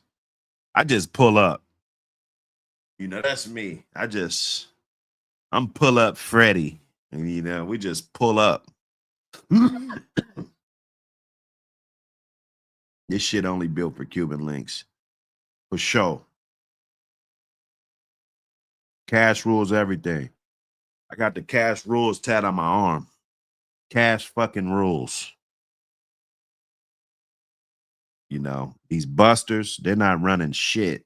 pull up. That's me. I'm pull up Freddy. And we just pull up. This shit only built for Cuban links. For sure. Cash rules everything. I got the cash rules tat on my arm. Cash fucking rules. These busters, they're not running shit.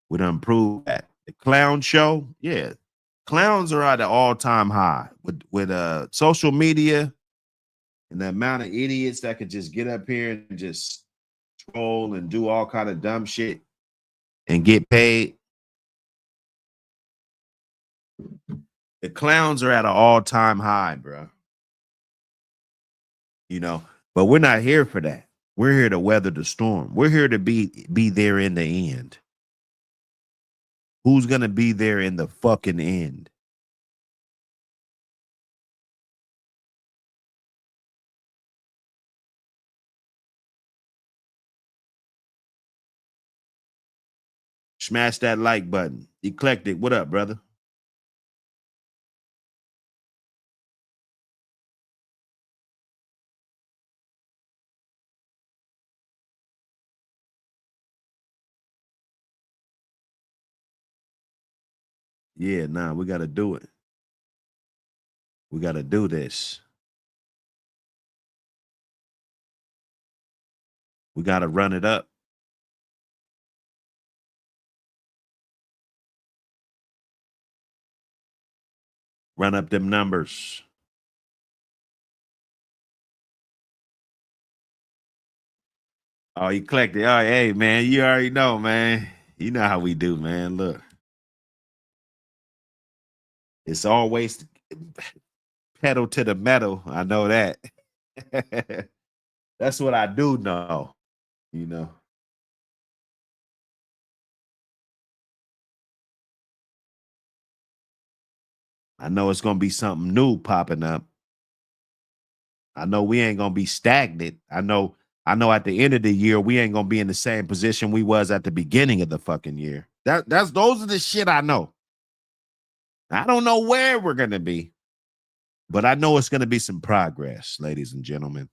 We done proved that. The clown show, yeah. Clowns are at an all-time high with social media and the amount of idiots that could just get up here and just troll and do all kind of dumb shit and get paid. The clowns are at an all-time high, bro. But we're not here for that. We're here to weather the storm. We're here to be there in the end. Who's gonna be there in the fucking end? Smash that like button. Eclectic, what up, brother? Yeah, nah, we got to do it. We got to do this. We got to run it up. Run up them numbers. Oh, Eclectic. Oh, hey, man, you already know, man. You know how we do, man. Look. It's always pedal to the metal. I know that. That's what I do know, I know it's gonna be something new popping up. I know we ain't gonna be stagnant. I know at the end of the year, we ain't gonna be in the same position we was at the beginning of the fucking year. Those are the shit I know. I don't know where we're gonna be, but I know it's gonna be some progress, ladies and gentlemen.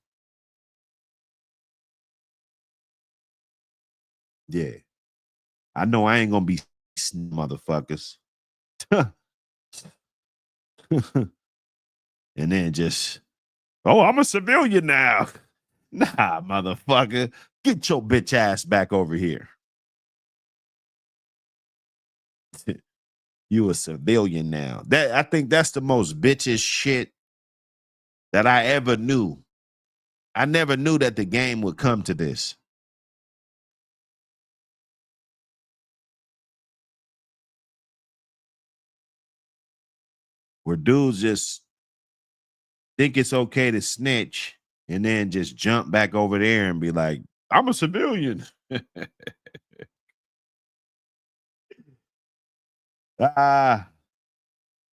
Yeah. I know I ain't gonna be motherfuckers. And then just, oh, I'm a civilian now. Nah, motherfucker. Get your bitch ass back over here. You a civilian now. I think that's the most bitchish shit that I ever knew. I never knew that the game would come to this. Where dudes just think it's okay to snitch and then just jump back over there and be like, I'm a civilian.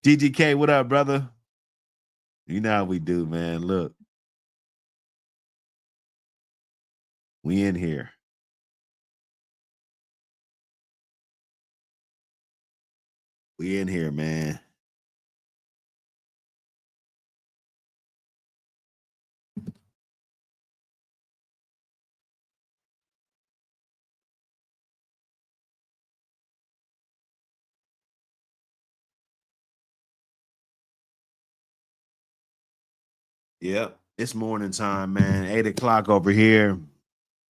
DGK, what up, brother? You know how we do, man. Look, We in here. We in here, man. Yep. It's morning time, man. 8 o'clock over here.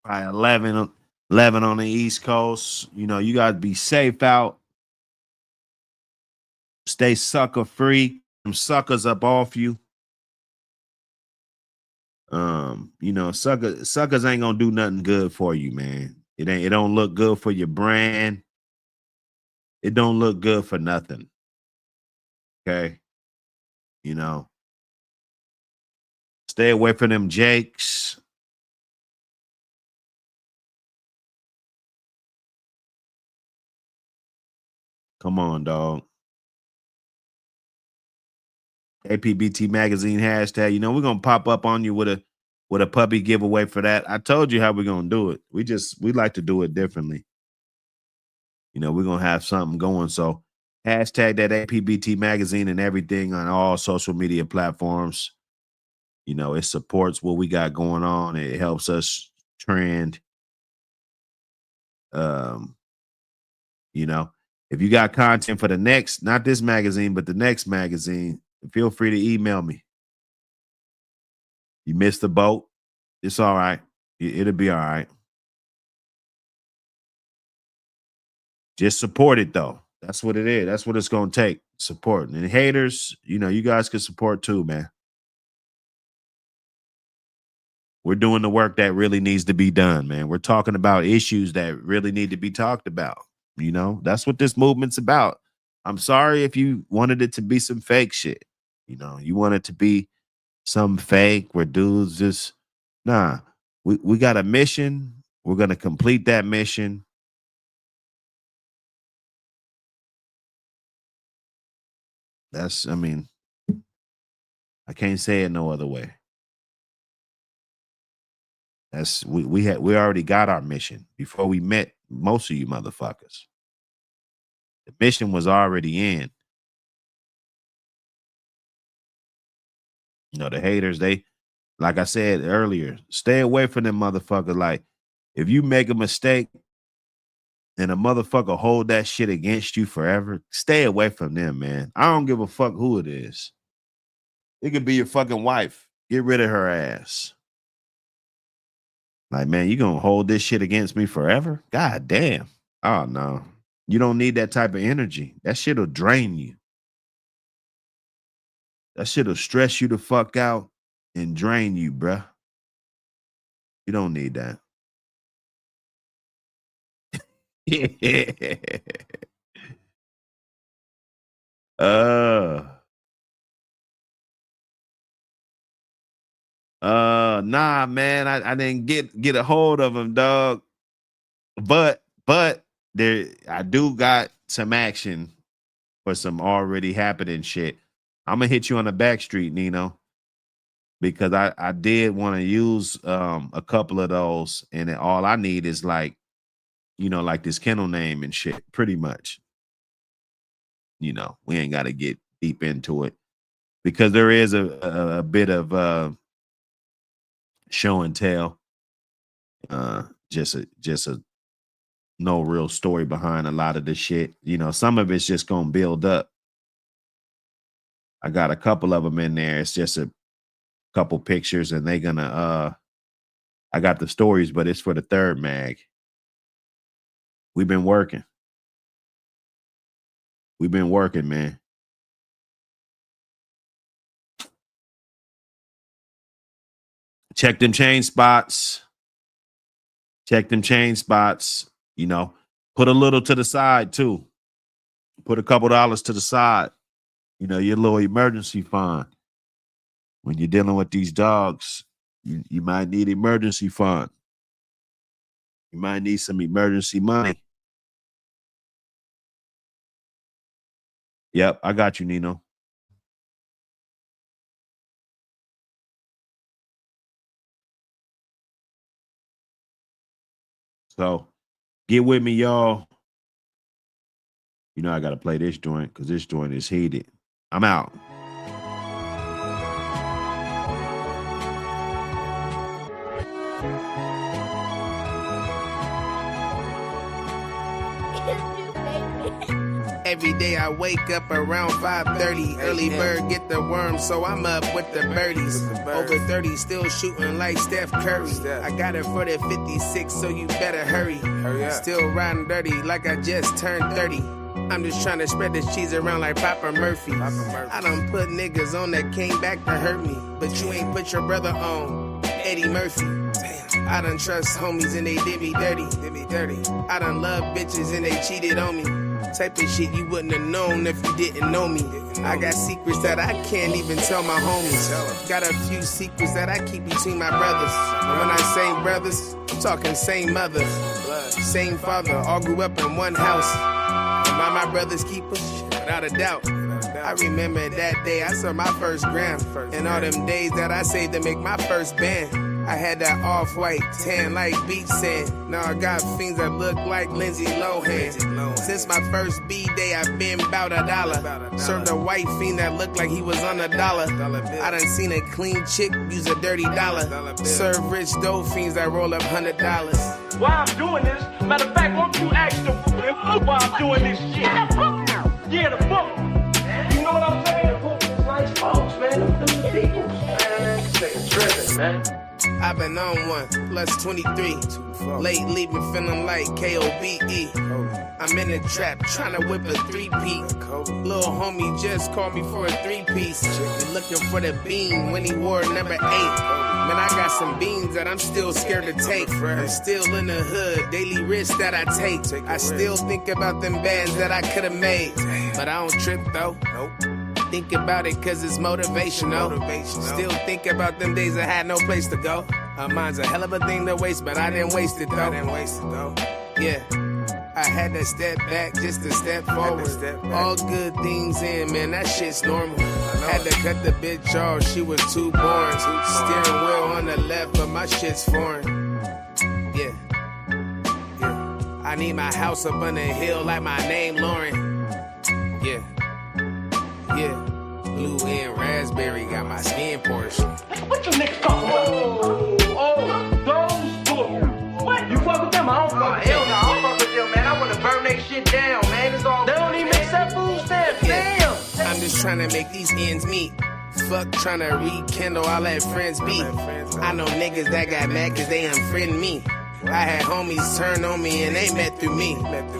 Probably 11 on the East Coast. You know, you got to be safe out. Stay sucker free. Some suckers up off you. You know, suckers ain't gonna do nothing good for you, man. It don't look good for your brand. It don't look good for nothing. Okay. You know, stay away from them Jakes. Come on, dog. APBT magazine hashtag. You know, we're gonna pop up on you with a puppy giveaway for that. I told you how we're gonna do it. We like to do it differently. You know, we're gonna have something going. So hashtag that APBT magazine and everything on all social media platforms. You know, it supports what we got going on. It helps us trend. Um, you know, if you got content for the next, not this magazine, but the next magazine, feel free to email me. You missed the boat. It's all right. It'll be all right. Just support it though. That's what it is. That's what it's gonna take. Support. And haters, you know, you guys can support too, man. We're doing the work that really needs to be done, man. We're talking about issues that really need to be talked about. You know, that's what this movement's about. I'm sorry if you wanted it to be some fake shit. You know, you want it to be some fake where dudes just nah. We got a mission. We're gonna complete that mission. I mean, I can't say it no other way. We already got our mission before we met most of you motherfuckers. The mission was already in. You know, the haters, they like I said earlier, stay away from them motherfuckers. Like, if you make a mistake and a motherfucker hold that shit against you forever, stay away from them, man. I don't give a fuck who it is. It could be your fucking wife. Get rid of her ass. Like, man, you gonna hold this shit against me forever? God damn. Oh no. You don't need that type of energy. That shit'll drain you. That shit'll stress you the fuck out and drain you, bruh. You don't need that. uh nah, man. I didn't get a hold of him, dog. But there I do got some action for some already happening shit. I'm gonna hit you on the back street, Nino, because I did want to use a couple of those, and all I need is like, you know, like this kennel name and shit, pretty much. You know, we ain't gotta get deep into it because there is a bit of show and tell. Just a no real story behind a lot of this shit. You know, some of it's just gonna build up. I got a couple of them in there. It's just a couple pictures, and they gonna I got the stories, but it's for the third mag. We've been working. We've been working, man. Check them chain spots. Check them chain spots. You know, put a little to the side too. Put a couple dollars to the side. You know, your little emergency fund. When you're dealing with these dogs, you might need emergency fund. You might need some emergency money. Yep, I got you, Nino. So get with me, y'all. You know I gotta play this joint because this joint is heated. I'm out. Every day I wake up around 5:30. Early bird get the worm, so I'm up with the birdies. Over 30, still shooting like Steph Curry. I got it for the 56, so you better hurry. Still riding dirty like I just turned 30. I'm just trying to spread this cheese around like Papa Murphy. I done put niggas on that came back to hurt me, but you ain't put your brother on, Eddie Murphy. I done trust homies and they did me dirty. I done love bitches and they cheated on me. Type of shit you wouldn't have known if you didn't know me. I got secrets that I can't even tell my homies. Got a few secrets that I keep between my brothers. And when I say brothers, I'm talking same mother, same father, all grew up in one house. Am I my brother's keeper? Without a doubt. I remember that day I saw my first gram, and all them days that I saved to make my first band. I had that off-white tan like beach sand. Now I got things that look like Lindsay Lohan. Since my first B-day, I've been bout $1. Served a white fiend that looked like he was on $1. I done seen a clean chick use a dirty dollar. Serve rich dough fiends that roll up $100. Why I'm doing this? Matter of fact, won't you ask the why I'm doing this shit? Yeah, the book. You know what I'm saying? The book is nice folks, man. Them people, man. It's tripping, man. I've been on one, plus 23. Lately been feeling like KOBE. I'm in the trap, trying to whip a 3-peat. Little homie just called me for a 3-piece. He looking for the beam when he wore number 8. Man, I got some beans that I'm still scared to take. I'm still in the hood, daily risks that I take. I still think about them bands that I could've made. But I don't trip though. Think about it cause it's motivational. Still think about them days I had no place to go. Mine's a hell of a thing to waste, but I didn't waste it though. Yeah, I had to step back just to step forward. All good things in, man, that shit's normal. Had to cut the bitch off, she was too boring. Steering wheel on the left, but my shit's foreign. Yeah. I need my house up on the hill like my name Lauren. Yeah. Yeah, blue and raspberry got my skin portion. What you niggas talking about? Those books. What? You fuck with them? I don't fuck with them. Hell no, I don't fuck with them, man. I wanna burn that shit down, man. It's all. They don't even make that food stamp. Damn. I'm just trying to make these ends meet. Fuck trying to rekindle all that friends be. I know niggas that got mad cause they unfriend me. I had homies turn on me and they met through me.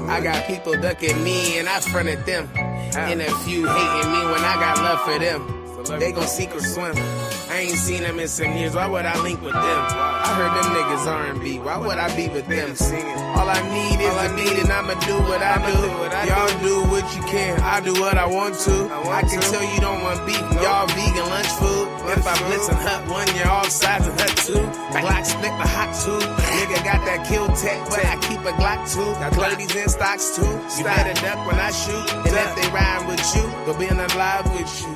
I got people ducking me and I fronted them. And a few hating me when I got love for them. They gon' sink or swim. I ain't seen them in some years, why would I link with them? I heard them niggas R&B, why would I be with them singing? All I need is a beat and I'ma do what I do. Y'all do what you can, I do what I want to. I can tell you don't want beef, y'all vegan lunch food. If I blitz and hut 1, you're all sides of hut 2. Glock split the hot 2. Nigga got that kill tech, but I keep a Glock 2. Got ladies in stocks too. You better duck when I shoot. And if they ride with you, they'll be in the live with you.